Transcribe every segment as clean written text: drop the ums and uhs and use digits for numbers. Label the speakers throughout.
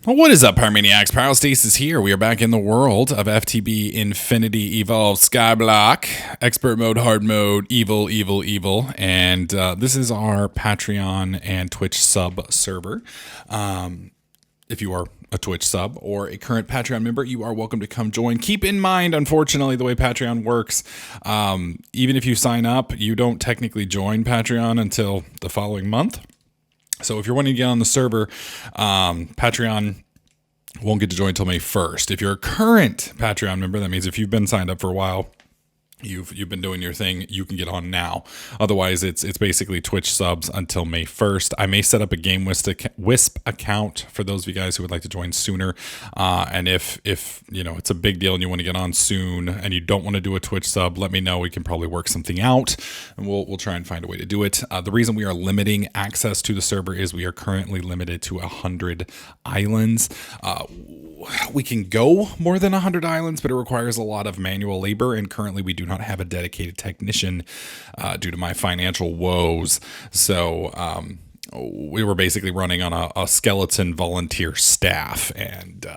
Speaker 1: Well, what is up, Pyromaniacs? Pyrostasis here. We are back in the world of FTB Infinity Evolved Skyblock. Expert mode, hard mode, evil, evil, evil. And this is our Patreon and Twitch sub server. If you are a Twitch sub or a current Patreon member, you are welcome to come join. Keep in mind, unfortunately, the way Patreon works, even if you sign up, you don't technically join Patreon until the following month. So if you're wanting to get on the server, Patreon won't get to join until May 1st. If you're a current Patreon member, that means if you've been signed up for a while, you've been doing your thing, you can get on now. Otherwise, it's basically Twitch subs until May 1st. I may set up a Game Wisp account for those of you guys who would like to join sooner. And if you know it's a big deal and you want to get on soon and you don't want to do a Twitch sub, let me know. We can probably work something out, and we'll try and find a way to do it. The reason we are limiting access to the server is we are currently limited to 100 islands. We can go more than 100 islands, but it requires a lot of manual labor, and currently we do not have a dedicated technician due to my financial woes. So we were basically running on a skeleton volunteer staff, and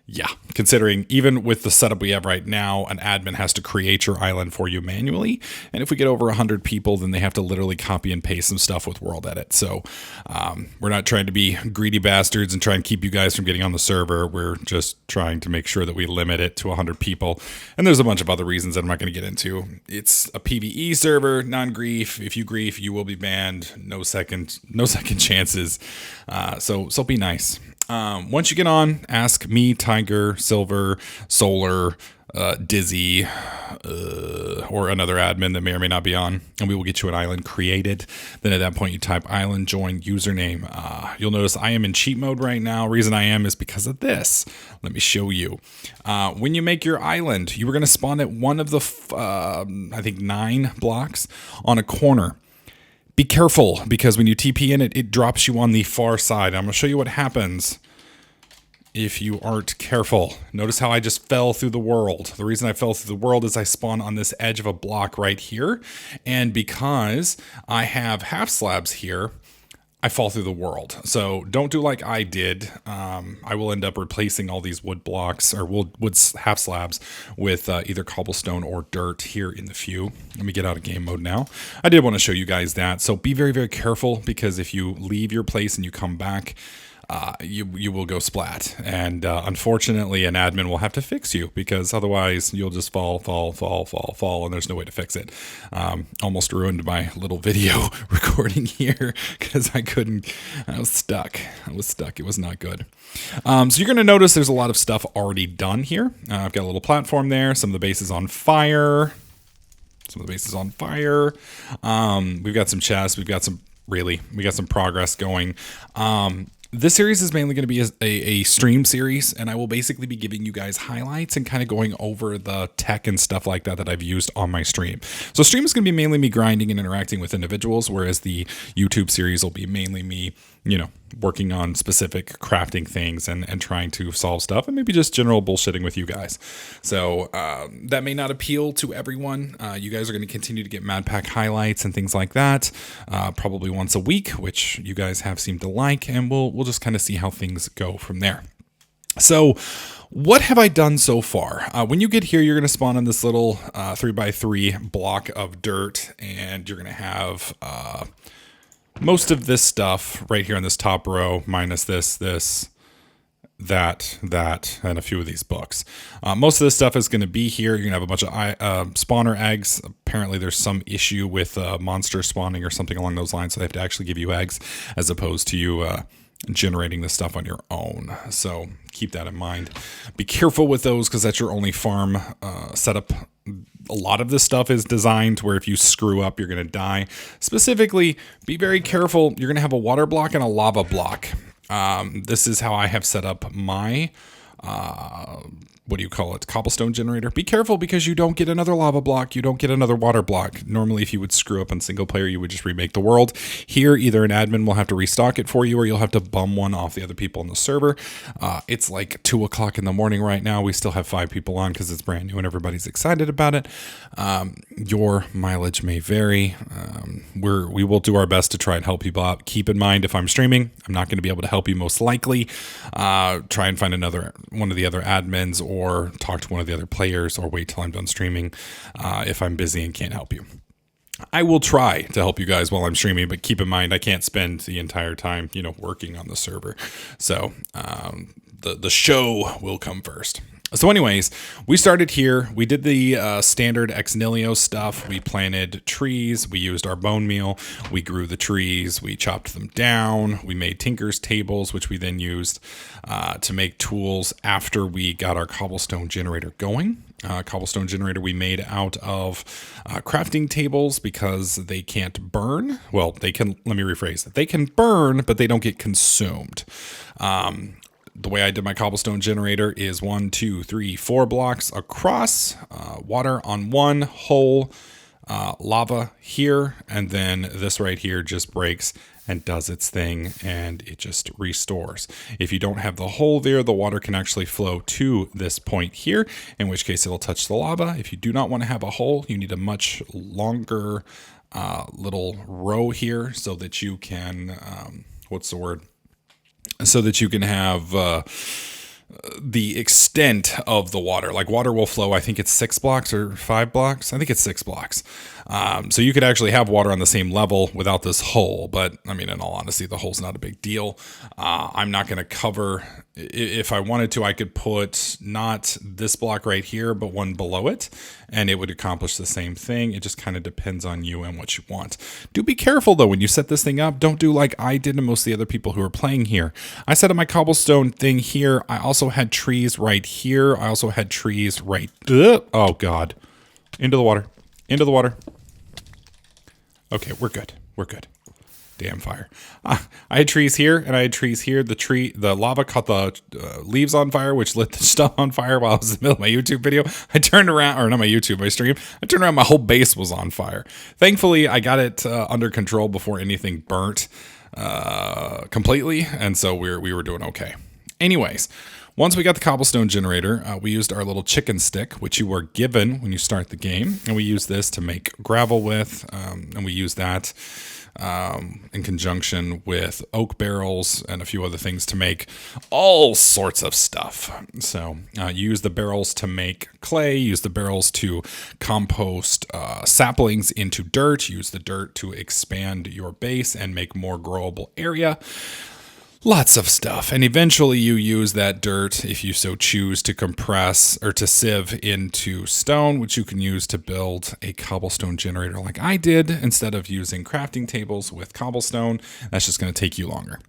Speaker 1: yeah, considering even with the setup we have right now, an admin has to create your island for you manually. And if we get over 100 people, then they have to literally copy and paste some stuff with World Edit. So we're not trying to be greedy bastards and try and keep you guys from getting on the server. We're just trying to make sure that we limit it to 100 people. And there's a bunch of other reasons that I'm not going to get into. It's a PvE server, non-grief. If you grief, you will be banned. No second chances. So be nice. Once you get on, ask me, Tiger, Silver, Solar, Dizzy, or another admin that may or may not be on, and we will get you an island created. Then at that point, you type island join username. You'll notice I am in cheat mode right now. Reason I am is because of this. Let me show you. When you make your island, you were going to spawn at one of the, I think 9 blocks on a corner. Be careful, because when you TP in it drops you on the far side. I'm going to show you what happens if you aren't careful. Notice how I just fell through the world. The reason I fell through the world is I spawn on this edge of a block right here. And because I have half slabs here, I fall through the world. So don't do like I did. I will end up replacing all these wood blocks or wood half slabs with either cobblestone or dirt here in the few. Let me get out of game mode now. I did want to show you guys that. So be very, very careful, because if you leave your place and you come back, you will go splat, and unfortunately an admin will have to fix you, because otherwise you'll just fall, and there's no way to fix it. Almost ruined my little video recording here because I was stuck. It was not good. So you're going to notice there's a lot of stuff already done here. I've got a little platform there. Some of the base is on fire. We've got some chests. We got some progress going. This series is mainly going to be a stream series, and I will basically be giving you guys highlights and kind of going over the tech and stuff like that I've used on my stream. So stream is going to be mainly me grinding and interacting with individuals, whereas the YouTube series will be mainly me, working on specific crafting things and trying to solve stuff, and maybe just general bullshitting with you guys. So that may not appeal to everyone. You guys are going to continue to get Mad Pack highlights and things like that, probably once a week, which you guys have seemed to like, and we'll just kind of see how things go from there. So what have I done so far? When you get here, you're going to spawn on this little 3x3 block of dirt, and you're going to have most of this stuff right here on this top row, minus this, that, and a few of these books. Most of this stuff is going to be here. You're going to have a bunch of spawner eggs. Apparently there's some issue with monster spawning or something along those lines, so they have to actually give you eggs as opposed to you generating this stuff on your own. So keep that in mind. Be careful with those, because that's your only farm setup. A lot of this stuff is designed where if you screw up, you're going to die. Specifically, be very careful. You're going to have a water block and a lava block. This is how I have set up my what do you call it? Cobblestone generator. Be careful because you don't get another lava block. You don't get another water block. Normally, if you would screw up on single player, you would just remake the world. Here, either an admin will have to restock it for you or you'll have to bum one off the other people in the server. It's like 2 o'clock in the morning right now. We still have 5 people on because it's brand new and everybody's excited about it. Your mileage may vary. We will do our best to try and help people out. Keep in mind, if I'm streaming, I'm not going to be able to help you most likely. Try and find one of the other admins or talk to one of the other players or wait till I'm done streaming if I'm busy and can't help you. I will try to help you guys while I'm streaming, but keep in mind I can't spend the entire time, working on the server. So the show will come first. So anyways, we started here. We did the standard ex nihilo stuff. We planted trees. We used our bone meal. We grew the trees. We chopped them down. We made Tinker's tables, which we then used to make tools after we got our cobblestone generator going. Cobblestone generator we made out of crafting tables because they can't burn. Well, they can, let me rephrase that. They can burn, but they don't get consumed. The way I did my cobblestone generator is 1, 2, 3, 4 blocks across, water on one hole, lava here, and then this right here just breaks and does its thing and it just restores. If you don't have the hole there, the water can actually flow to this point here, in which case it'll touch the lava. If you do not want to have a hole, you need a much longer little row here so that you can, so that you can have the extent of the water. Like water will flow, I think it's 6 blocks or 5 blocks. I think it's 6 blocks. So you could actually have water on the same level without this hole. But I mean, in all honesty, the hole's not a big deal. I'm not going to cover, if I wanted to, I could put not this block right here, but one below it, and it would accomplish the same thing. It just kind of depends on you and what you want. Do be careful though, when you set this thing up, don't do like I did and most of the other people who are playing here. I set up my cobblestone thing here. I also had trees right here. I also had trees right, oh God, into the water, into the water. Okay, we're good. We're good. Damn fire. I had trees here and I had trees here. The lava caught the leaves on fire, which lit the stuff on fire while I was in the middle of my YouTube video. I turned around, or not my YouTube, my stream. I turned around, my whole base was on fire. Thankfully, I got it under control before anything burnt completely. And so we were doing okay. Anyways, once we got the cobblestone generator, we used our little chicken stick, which you were given when you start the game. And we use this to make gravel with, and we use that in conjunction with oak barrels and a few other things to make all sorts of stuff. So you use the barrels to make clay, use the barrels to compost saplings into dirt, use the dirt to expand your base and make more growable area. Lots of stuff. And eventually you use that dirt, if you so choose, to compress or to sieve into stone, which you can use to build a cobblestone generator like I did, instead of using crafting tables with cobblestone. That's just going to take you longer.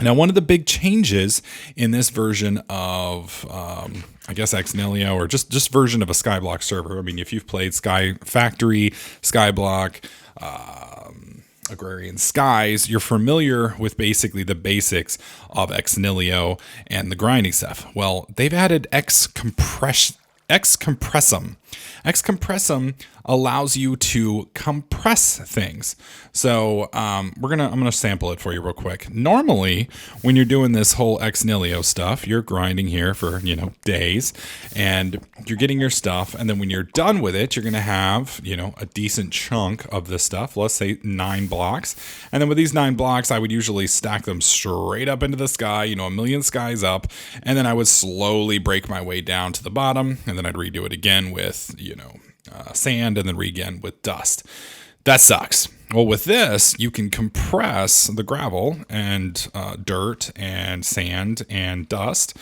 Speaker 1: Now, one of the big changes in this version of, I guess, ex nihilo, or just version of a Skyblock server. I mean, if you've played Sky Factory, Skyblock, Agrarian Skies, you're familiar with basically the basics of ex nihilo and the grinding stuff. Well, they've added X compressum. X compressum allows you to compress things. So I'm gonna sample it for you real quick. Normally, when you're doing this whole ex nihilo stuff, you're grinding here for days, and you're getting your stuff, and then when you're done with it, you're gonna have a decent chunk of this stuff. Let's say 9 blocks, and then with these 9 blocks, I would usually stack them straight up into the sky, a million skies up, and then I would slowly break my way down to the bottom, and then I'd redo it again with sand, and then again with dust. That sucks. Well, with this, you can compress the gravel and dirt and sand and dust.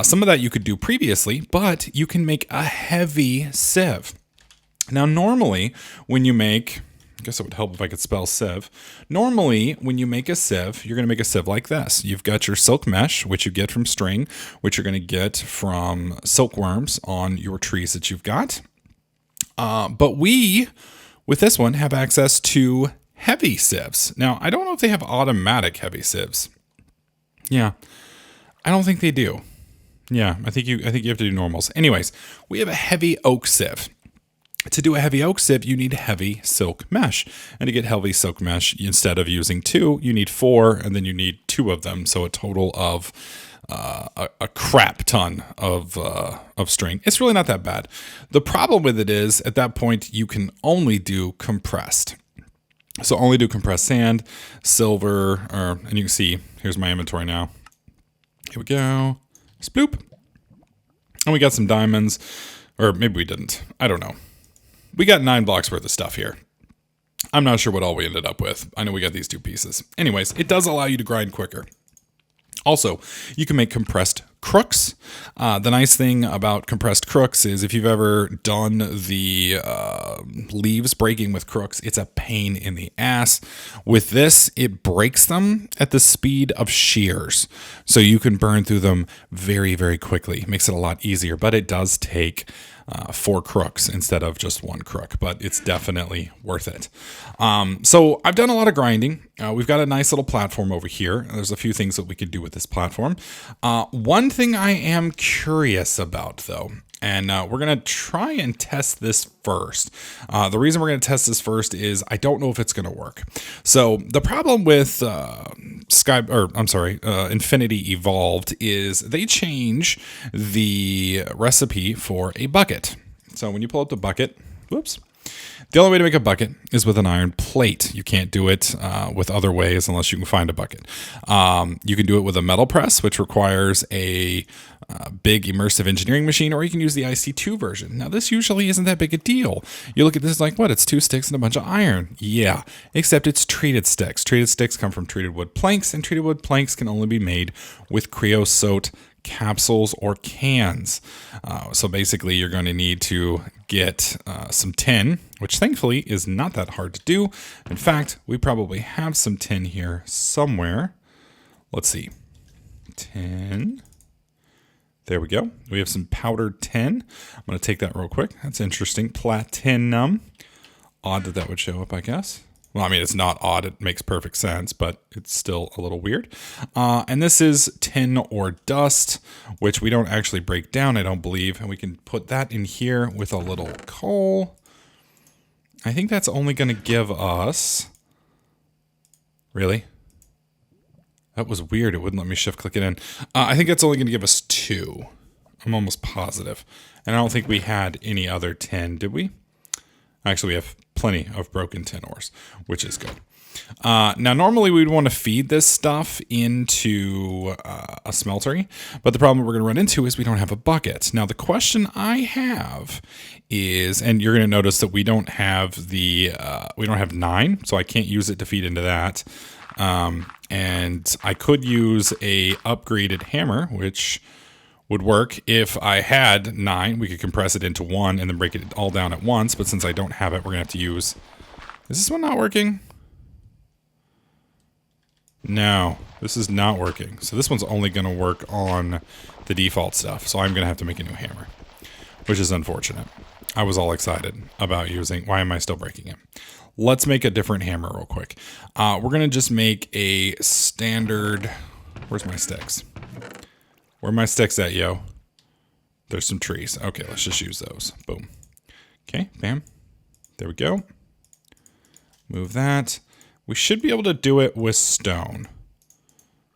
Speaker 1: Some of that you could do previously, but you can make a heavy sieve. Now, normally, when you make, I guess it would help if I could spell sieve. Normally, when you make a sieve, you're going to make a sieve like this. You've got your silk mesh, which you get from string, which you're going to get from silkworms on your trees that you've got. But we, with this one, have access to heavy sieves. Now, I don't know if they have automatic heavy sieves. Yeah, I don't think they do. Yeah, I think you have to do normals. Anyways, we have a heavy oak sieve. To do a heavy oak sieve, you need heavy silk mesh. And to get heavy silk mesh, instead of using 2, you need 4, and then you need 2 of them. So a total of a crap ton of string. It's really not that bad. The problem with it is, at that point, you can only do compressed. So only do compressed sand, silver, and you can see, here's my inventory now. Here we go. Sploop. And we got some diamonds. Or maybe we didn't. I don't know. We got 9 blocks worth of stuff here. I'm not sure what all we ended up with. I know we got these 2 pieces. Anyways, it does allow you to grind quicker. Also, you can make compressed crooks. The nice thing about compressed crooks is if you've ever done the leaves breaking with crooks, it's a pain in the ass. With this, it breaks them at the speed of shears. So you can burn through them very, very quickly. It makes it a lot easier, but it does take 4 crooks instead of just 1 crook, but it's definitely worth it. So I've done a lot of grinding. We've got a nice little platform over here. There's a few things that we could do with this platform. One thing I am curious about, though, and we're going to try and test this first. The reason we're going to test this first is I don't know if it's going to work. So the problem with Infinity Evolved is they change the recipe for a bucket. So when you pull up the bucket, whoops. The only way to make a bucket is with an iron plate. You can't do it with other ways unless you can find a bucket. You can do it with a metal press, which requires a big immersive engineering machine, or you can use the IC2 version. Now, this usually isn't that big a deal. You look at this like, what? It's 2 sticks and a bunch of iron. Yeah, except it's treated sticks. Treated sticks come from treated wood planks, and treated wood planks can only be made with creosote capsules or cans. So basically, you're going to need to get some tin, which thankfully is not that hard to do. In fact, we probably have some tin here somewhere. Let's see. Tin. There we go. We have some powdered tin. I'm going to take that real quick. That's interesting. Platinum. Odd that that would show up, I guess. Well, I mean, it's not odd. It makes perfect sense, but it's still a little weird. And this is tin or dust, which we don't actually break down, I don't believe. And we can put that in here with a little coal. I think that's only going to give us... Really? That was weird. It wouldn't let me shift click it in. I think that's only going to give us 2. I'm almost positive. And I don't think we had any other tin, did we? Actually, we have plenty of broken tin ores, which is good. Now, normally we'd want to feed this stuff into a smeltery, but the problem we're going to run into is we don't have a bucket. Now, the question I have is, and you're going to notice that we don't have we don't have 9, so I can't use it to feed into that. And I could use a upgraded hammer, which would work if I had 9. We could compress it into 1 and then break it all down at once. But since I don't have it, we're going to have to use... Is this one not working? No, this is not working. So this one's only going to work on the default stuff. So I'm going to have to make a new hammer, which is unfortunate. I was all excited about using... Why am I still breaking it? Let's make a different hammer real quick. We're going to just make a standard... Where's my sticks? Where are my sticks at, yo? There's some trees. Okay, let's just use those. Boom. Okay, bam. There we go. Move that. We should be able to do it with stone,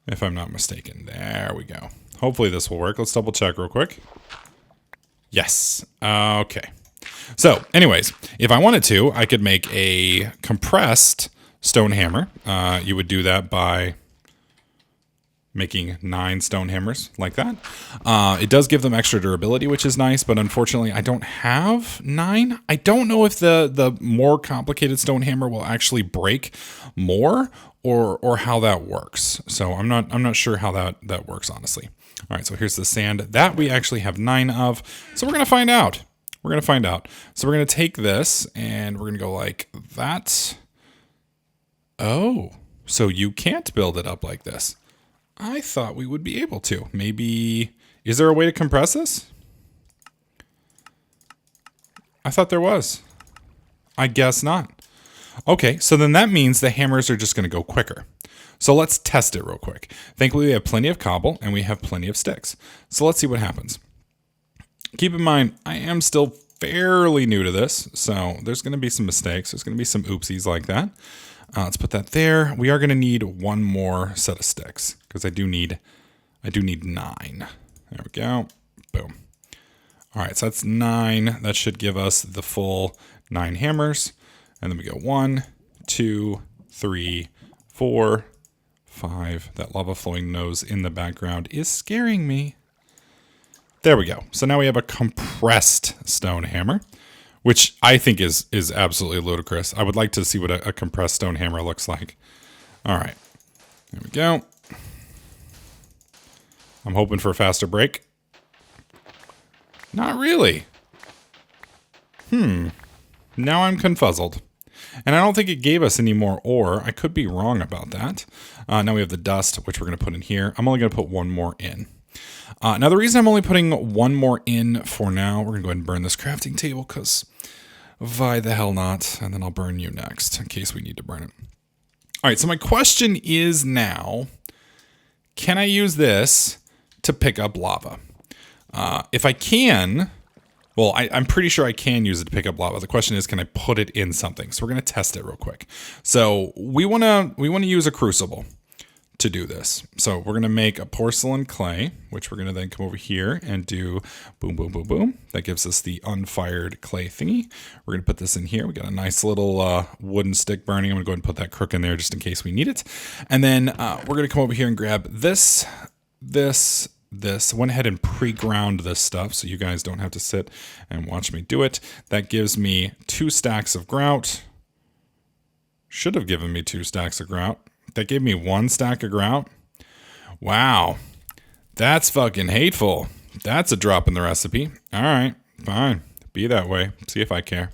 Speaker 1: if I'm not mistaken. There we go. Hopefully this will work. Let's double check real quick. Yes. Okay. So, anyways, if I wanted to, I could make a compressed stone hammer. You would do that by making 9 stone hammers like that. It does give them extra durability, which is nice, but unfortunately I don't have 9. I don't know if the more complicated stone hammer will actually break more or how that works. So I'm not sure how that works, honestly. All right, so here's the sand that we actually have 9 of. So we're going to find out. We're going to find out. So we're going to take this and we're going to go like that. Oh, so you can't build it up like this. I thought we would be able to. Maybe, is there a way to compress this? I thought there was. I guess not. Okay, so then that means the hammers are just going to go quicker. So let's test it real quick. Thankfully, we have plenty of cobble and we have plenty of sticks. So let's see what happens. Keep in mind, I am still fairly new to this, so there's going to be some mistakes. There's going to be some oopsies like that. Let's put that there. We are going to need one more set of sticks because I do need 9. There we go. Boom. All right, so that's 9. That should give us the full 9 hammers. And then we go 1, 2, 3, 4, 5. That lava flowing nose in the background is scaring me. There we go. So now we have a compressed stone hammer, which I think is absolutely ludicrous. I would like to see what a compressed stone hammer looks like. All right, there we go. I'm hoping for a faster break. Not really. Now I'm confuzzled. And I don't think it gave us any more ore. I could be wrong about that. Now we have the dust, which we're going to put in here. I'm only going to put one more in. Now the reason I'm only putting one more in for now, we're going to go ahead and burn this crafting table because why the hell not? And then I'll burn you next in case we need to burn it. All right, so my question is now, can I use this to pick up lava? If I can... Well, I'm pretty sure I can use it to pick up lava. The question is, can I put it in something? So we're going to test it real quick. So we want to use a crucible to do this. So we're going to make a porcelain clay, which we're going to then come over here and do boom, boom, boom, boom. That gives us the unfired clay thingy. We're going to put this in here. We got a nice little wooden stick burning. I'm going to go ahead and put that crook in there just in case we need it. And then we're going to come over here and grab this. Went ahead and pre-ground this stuff so you guys don't have to sit and watch me do it. That gives me 2 stacks of grout. Should have given me 2 stacks of grout. That gave me 1 stack of grout. Wow. That's fucking hateful. That's a drop in the recipe. All right, fine. Be that way. See if I care.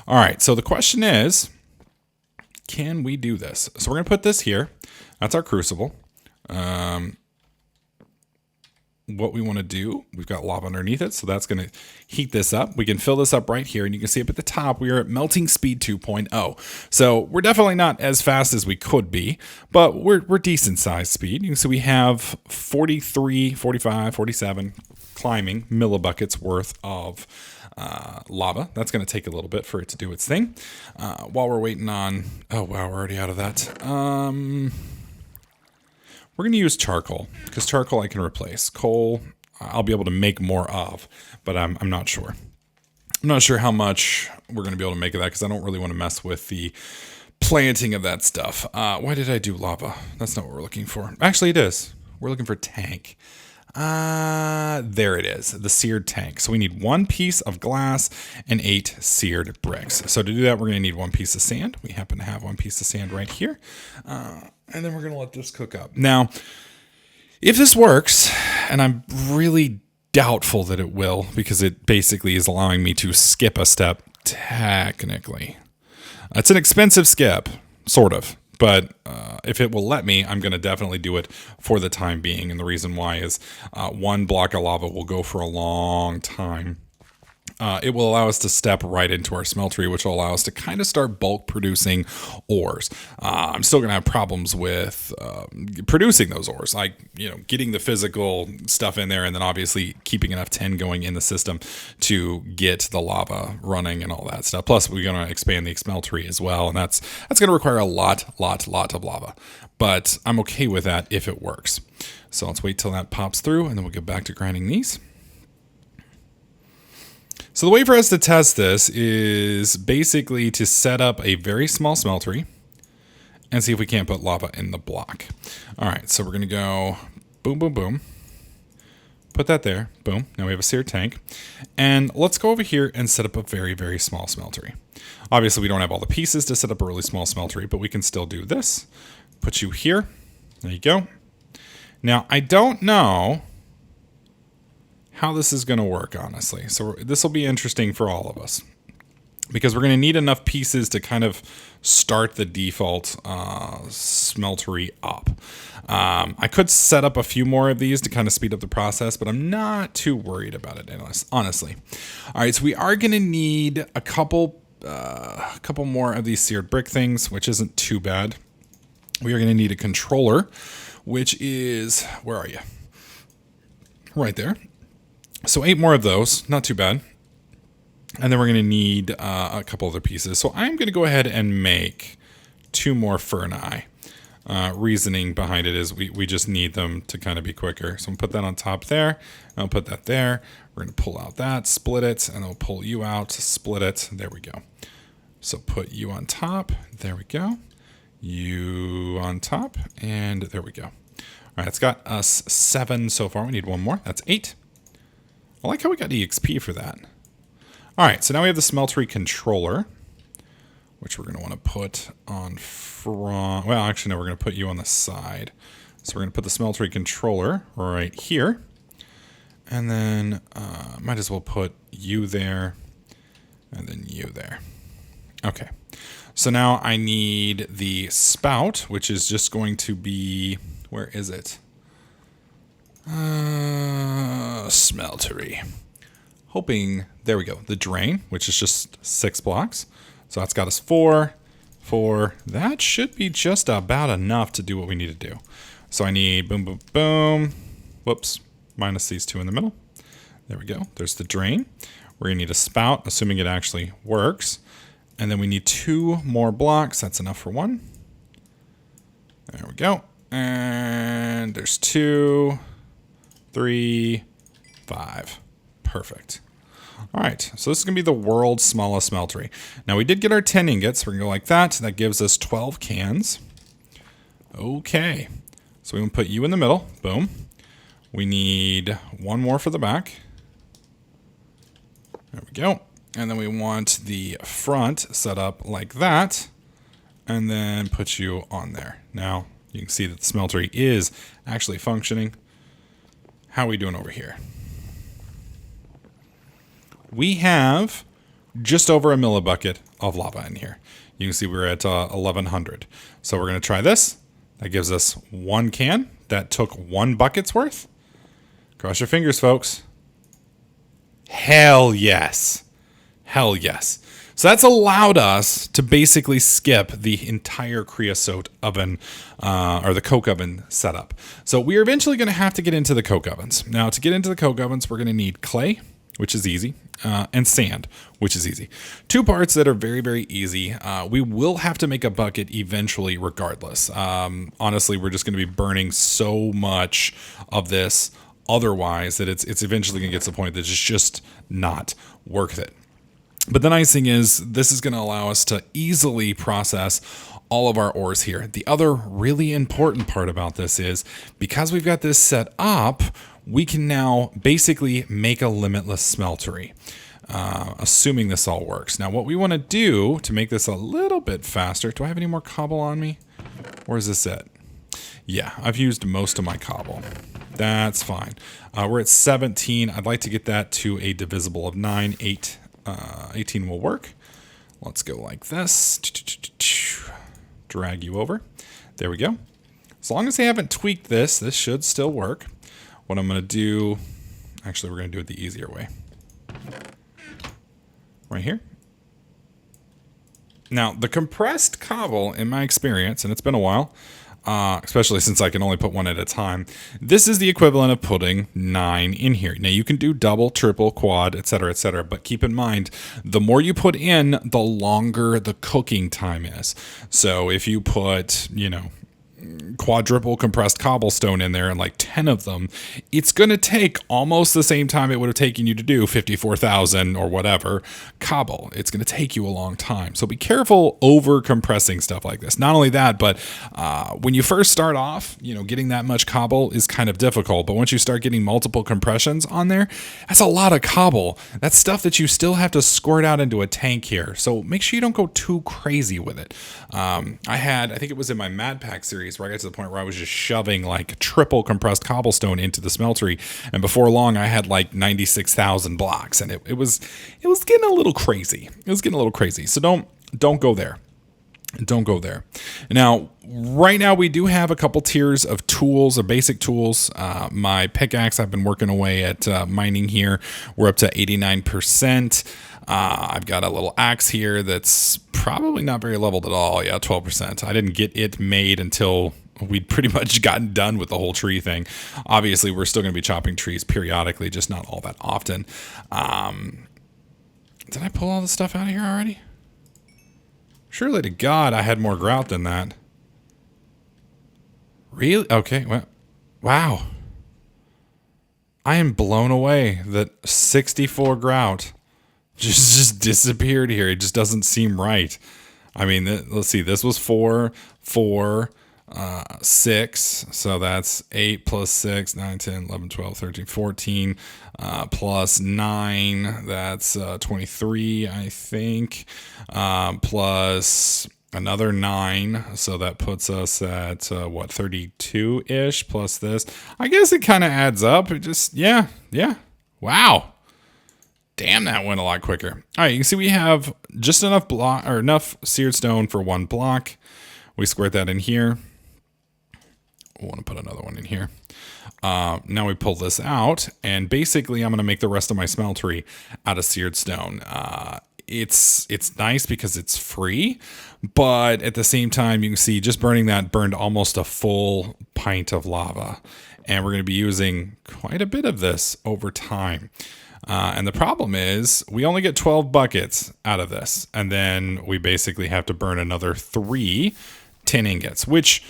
Speaker 1: All right, so the question is, can we do this? So we're going to put this here. That's our crucible. What we want to do, we've got lava underneath it, so that's going to heat this up. We can fill this up right here, and you can see up at the top, we are at melting speed 2.0. So we're definitely not as fast as we could be, but we're decent sized speed. You can see we have 43, 45, 47 climbing millibuckets worth of lava. That's going to take a little bit for it to do its thing. While we're waiting on, oh wow, we're already out of that. We're going to use charcoal, because charcoal I can replace. Coal, I'll be able to make more of, but I'm not sure. I'm not sure how much we're going to be able to make of that, because I don't really want to mess with the planting of that stuff. Why did I do lava? That's not what we're looking for. Actually, it is. We're looking for tank. There it is, the seared tank. So we need 1 piece of glass and 8 seared bricks. So to do that, we're going to need 1 piece of sand. We happen to have 1 piece of sand right here. And then we're going to let this cook up. Now, if this works, and I'm really doubtful that it will, because it basically is allowing me to skip a step, technically. It's an expensive skip, sort of. But if it will let me, I'm going to definitely do it for the time being. And the reason why is 1 block of lava will go for a long time. It will allow us to step right into our smeltery, which will allow us to kind of start bulk producing ores. I'm still going to have problems with producing those ores, like, getting the physical stuff in there, and then obviously keeping enough tin going in the system to get the lava running and all that stuff. Plus, we're going to expand the smeltery as well, and that's going to require a lot of lava. But I'm okay with that if it works. So let's wait till that pops through, and then we'll get back to grinding these. So the way for us to test this is basically to set up a very small smeltery and see if we can't put lava in the block. All right, so we're going to go boom, boom, boom. Put that there. Boom. Now we have a seared tank. And let's go over here and set up a very, very small smeltery. Obviously, we don't have all the pieces to set up a really small smeltery, but we can still do this. Put you here. There you go. Now, I don't know how this is going to work, honestly. So this will be interesting for all of us, because we're going to need enough pieces to kind of start the default smeltery up. I could set up a few more of these to kind of speed up the process, but I'm not too worried about it, honestly. All right, so we are going to need a couple a couple more of these seared brick things, which isn't too bad. We are going to need a controller, which is, where are you? Right there. So 8 more of those, not too bad. And then we're going to need a couple other pieces. So I'm going to go ahead and make 2 more Ferni. Reasoning behind it is we just need them to kind of be quicker. So I'm going to put that on top there. And I'll put that there. We're going to pull out that, split it, and I'll pull you out, split it. There we go. So put you on top. There we go. You on top, and there we go. All right, it's got us 7 so far. We need 1 more. That's 8. I like how we got EXP for that. All right, so now we have the smeltery controller, which we're going to want to put on front. Well, actually, no, we're going to put you on the side. So we're going to put the smeltery controller right here. And then might as well put you there and then you there. Okay. So now I need the spout, which is just going to be, where is it? Smeltery. Hoping, there we go, the drain, which is just 6 blocks. So that's got us 4. That should be just about enough to do what we need to do. So I need boom, boom, boom. Whoops, minus these 2 in the middle. There we go. There's the drain. We're going to need a spout, assuming it actually works. And then we need 2 more blocks. That's enough for 1. There we go. And there's 2, 3, 5. Perfect. All right, so this is going to be the world's smallest smeltery. Now, we did get our 10 ingots. We're going to go like that. That gives us 12 cans. Okay. So we want to put you in the middle. Boom. We need 1 more for the back. There we go. And then we want the front set up like that. And then put you on there. Now, you can see that the smeltery is actually functioning. How are we doing over here? We have just over a millibucket of lava in here. You can see we're at 1100. So we're going to try this. That gives us 1 can. That took 1 bucket's worth. Cross your fingers, folks. Hell yes. Hell yes. So that's allowed us to basically skip the entire creosote oven or the coke oven setup. So we are eventually going to have to get into the coke ovens. Now, to get into the coke ovens, we're going to need clay, which is easy, and sand, which is easy. 2 parts that are very, very easy. We will have to make a bucket eventually regardless. Honestly, we're just going to be burning so much of this otherwise that it's eventually going to get to the point that it's just not worth it. But the nice thing is this is going to allow us to easily process all of our ores here. The other really important part about this is because we've got this set up, we can now basically make a limitless smeltery, assuming this all works. Now, what we want to do to make this a little bit faster, do I have any more cobble on me? Where's this at? Yeah, I've used most of my cobble. That's fine. We're at 17. I'd like to get that to a divisible of 9. 18 will work. Let's go like this. Drag you over. There we go. As long as they haven't tweaked this, this should still work. What I'm going to do, actually, we're going to do it the easier way. Right here. Now, the compressed cobble, in my experience, and it's been a while, especially since I can only put 1 at a time, this is the equivalent of putting 9 in here. Now, you can do double, triple, quad, etc., but keep in mind, the more you put in, the longer the cooking time is. So if you put, quadruple compressed cobblestone in there and like 10 of them, it's going to take almost the same time it would have taken you to do 54,000 or whatever cobble. It's going to take you a long time. So be careful over compressing stuff like this. Not only that, but when you first start off, getting that much cobble is kind of difficult. But once you start getting multiple compressions on there, that's a lot of cobble. That's stuff that you still have to squirt out into a tank here. So make sure you don't go too crazy with it. I think it was in my Mad Pack series where I got to the point where I was just shoving like triple compressed cobblestone into the smeltery, and before long I had like 96,000 blocks, and it was getting a little crazy. So don't go there. Don't go there. Now, right now we do have a couple tiers of tools, of basic tools. My pickaxe, I've been working away at mining here. We're up to 89%. I've got a little axe here that's probably not very leveled at all. Yeah, 12%. I didn't get it made until we'd pretty much gotten done with the whole tree thing. Obviously, we're still going to be chopping trees periodically, just not all that often. Did I pull all the stuff out of here already? Surely to God, I had more grout than that. Really? Okay. Well, wow. I am blown away that 64 grout just disappeared here. It just doesn't seem right. I mean, let's see. This was 4, 6. So that's 8 plus 6, 9, 10, 11, 12, 13, 14, plus 9. That's 23, I think, plus another 9. So that puts us at, 32-ish plus this. I guess it kind of adds up. It just, yeah. Wow. Damn, that went a lot quicker. All right, you can see we have just enough seared stone for 1 block. We squirt that in here. I want to put another one in here. Now we pull this out, and basically I'm going to make the rest of my smeltery out of seared stone. It's nice because it's free, but at the same time, you can see just burning that burned almost a full pint of lava. And we're going to be using quite a bit of this over time. And the problem is we only get 12 buckets out of this. And then we basically have to burn another 3 tin ingots, which,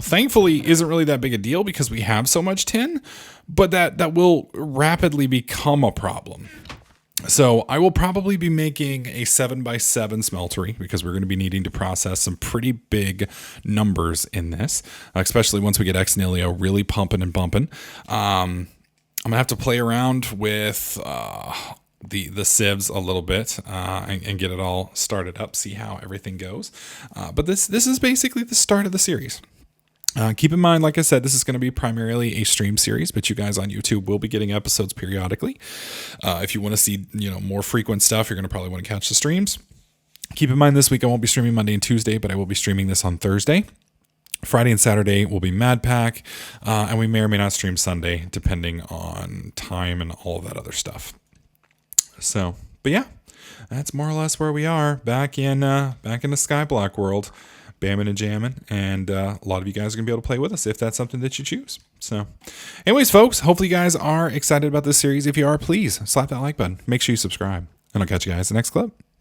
Speaker 1: thankfully isn't really that big a deal because we have so much tin, but that will rapidly become a problem. So I will probably be making a 7x7 smeltery because we're going to be needing to process some pretty big numbers in this, especially once we get Ex Nihilo really pumping and bumping. I'm going to have to play around with the sieves a little bit and get it all started up, see how everything goes. But this is basically the start of the series. Keep in mind, like I said, this is going to be primarily a stream series, but you guys on YouTube will be getting episodes periodically. If you want to see, more frequent stuff, you're going to probably want to catch the streams. Keep in mind, this week I won't be streaming Monday and Tuesday, but I will be streaming this on Thursday. Friday and Saturday will be Mad Pack, and we may or may not stream Sunday, depending on time and all of that other stuff. So, but yeah, that's more or less where we are back in the Skyblock world. Bamming and jamming, and a lot of you guys are going to be able to play with us if that's something that you choose. So anyways, folks, hopefully you guys are excited about this series. If you are, please slap that like button. Make sure you subscribe, and I'll catch you guys in the next clip.